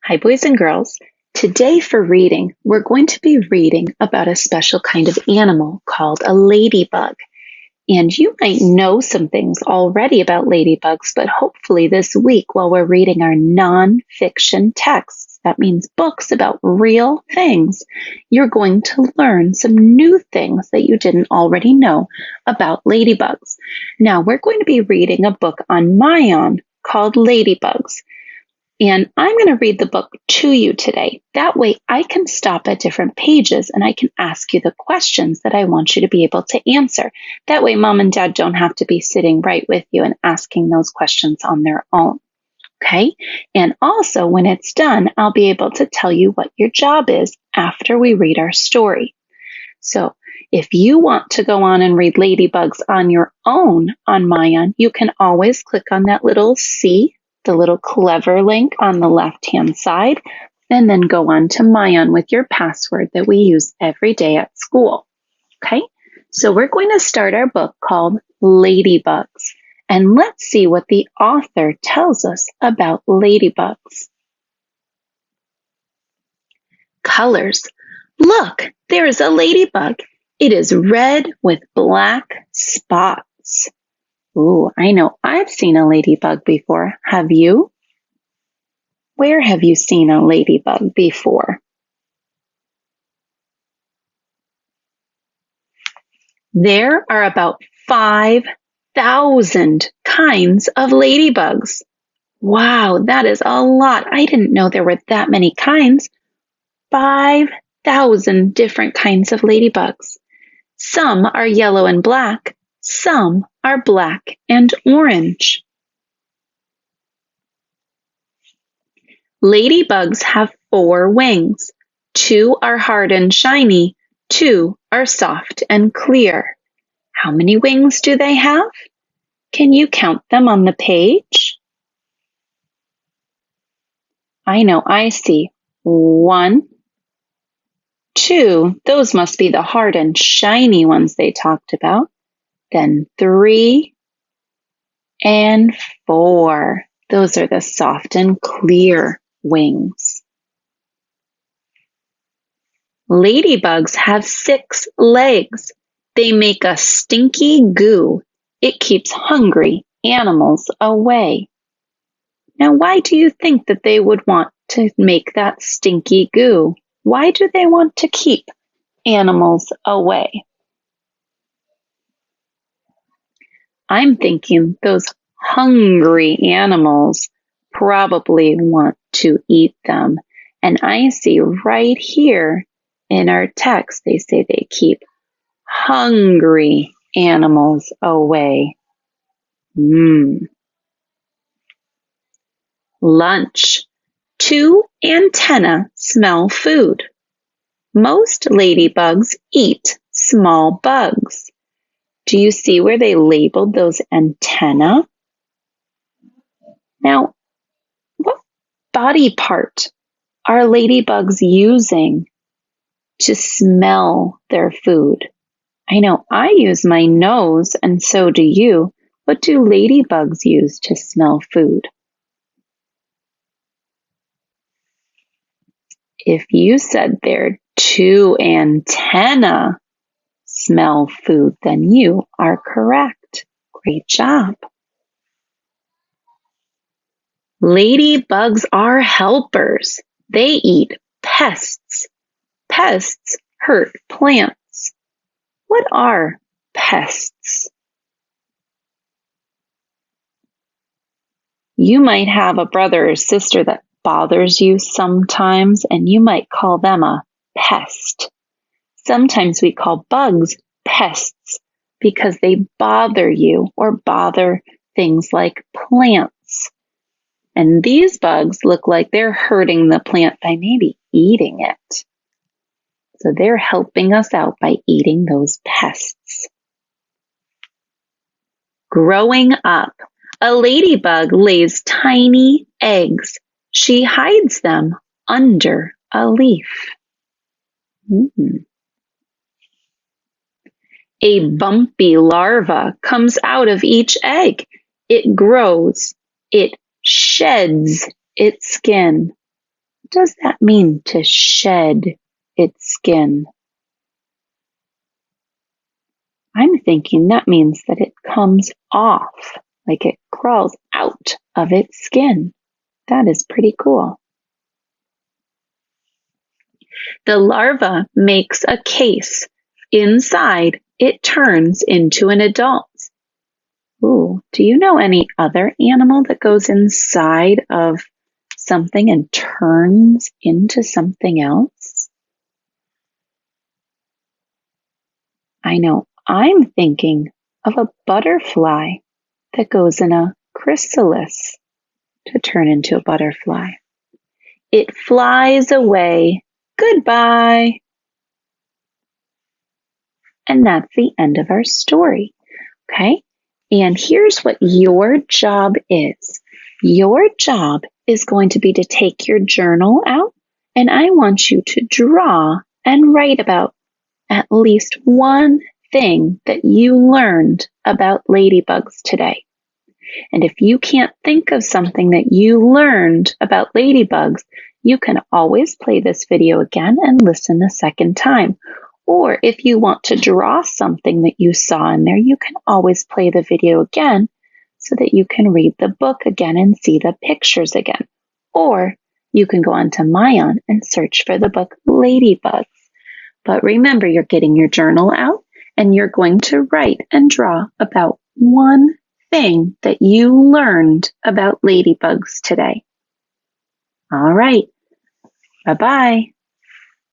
Hi, boys and girls. Today for reading, we're going to be reading about a special kind of animal called a ladybug. And you might know some things already about ladybugs, but hopefully this week while we're reading our non-fiction texts, that means books about real things, you're going to learn some new things that you didn't already know about ladybugs. Now, we're going to be reading a book on MyOn called Ladybugs. And I'm going to read the book to you today. That way I can stop at different pages and I can ask you the questions that I want you to be able to answer. That way Mom and Dad don't have to be sitting right with you and asking those questions on their own. Okay? And also when it's done, I'll be able to tell you what your job is after we read our story. So if you want to go on and read Ladybugs on your own on MyOn, you can always click on that little C, the little clever link on the left-hand side, and then go on to MyOn with your password that we use every day at school. Okay, so we're going to start our book called Ladybugs, and let's see what the author tells us about ladybugs. Colors. Look, there is a ladybug. It is red with black spots. Ooh, I know I've seen a ladybug before. Have you? Where have you seen a ladybug before? There are about 5,000 kinds of ladybugs. Wow, that is a lot. I didn't know there were that many kinds. 5,000 different kinds of ladybugs. Some are yellow and black. Some are black and orange. Ladybugs have 4 wings. 2 are hard and shiny. 2 are soft and clear. How many wings do they have? Can you count them on the page? I know, I see. 1, 2, those must be the hard and shiny ones they talked about. Then 3 and 4. Those are the soft and clear wings. Ladybugs have 6 legs. They make a stinky goo. It keeps hungry animals away. Now, why do you think that they would want to make that stinky goo? Why do they want to keep animals away? I'm thinking those hungry animals probably want to eat them. And I see right here in our text, they say they keep hungry animals away. Lunch. 2 antennae smell food. Most ladybugs eat small bugs. Do you see where they labeled those antennae? Now, what body part are ladybugs using to smell their food? I know I use my nose, and so do you. What do ladybugs use to smell food? If you said their 2 antennae smell food, then you are correct. Great job. Ladybugs are helpers. They eat pests. Pests hurt plants. What are pests? You might have a brother or sister that bothers you sometimes, and you might call them a pest. Sometimes we call bugs pests because they bother you or bother things like plants. And these bugs look like they're hurting the plant by maybe eating it. So they're helping us out by eating those pests. Growing up, a ladybug lays tiny eggs. She hides them under a leaf. A bumpy larva comes out of each egg. It grows. It sheds its skin. does that mean to shed its skin? I'm thinking that means that it comes off, like it crawls out of its skin. That is pretty cool. The larva makes a case. Inside, it turns into an adult. Ooh, do you know any other animal that goes inside of something and turns into something else? I know I'm thinking of a butterfly that goes in a chrysalis to turn into a butterfly. It flies away. Goodbye. And that's the end of our story. Okay? And here's what your job is. Your job is going to be to take your journal out, and I want you to draw and write about at least one thing that you learned about ladybugs today. And if you can't think of something that you learned about ladybugs, you can always play this video again and listen a second time. Or if you want to draw something that you saw in there, you can always play the video again so that you can read the book again and see the pictures again. Or you can go onto MyOn and search for the book Ladybugs. But remember, you're getting your journal out and you're going to write and draw about one thing that you learned about ladybugs today. All right. Bye-bye.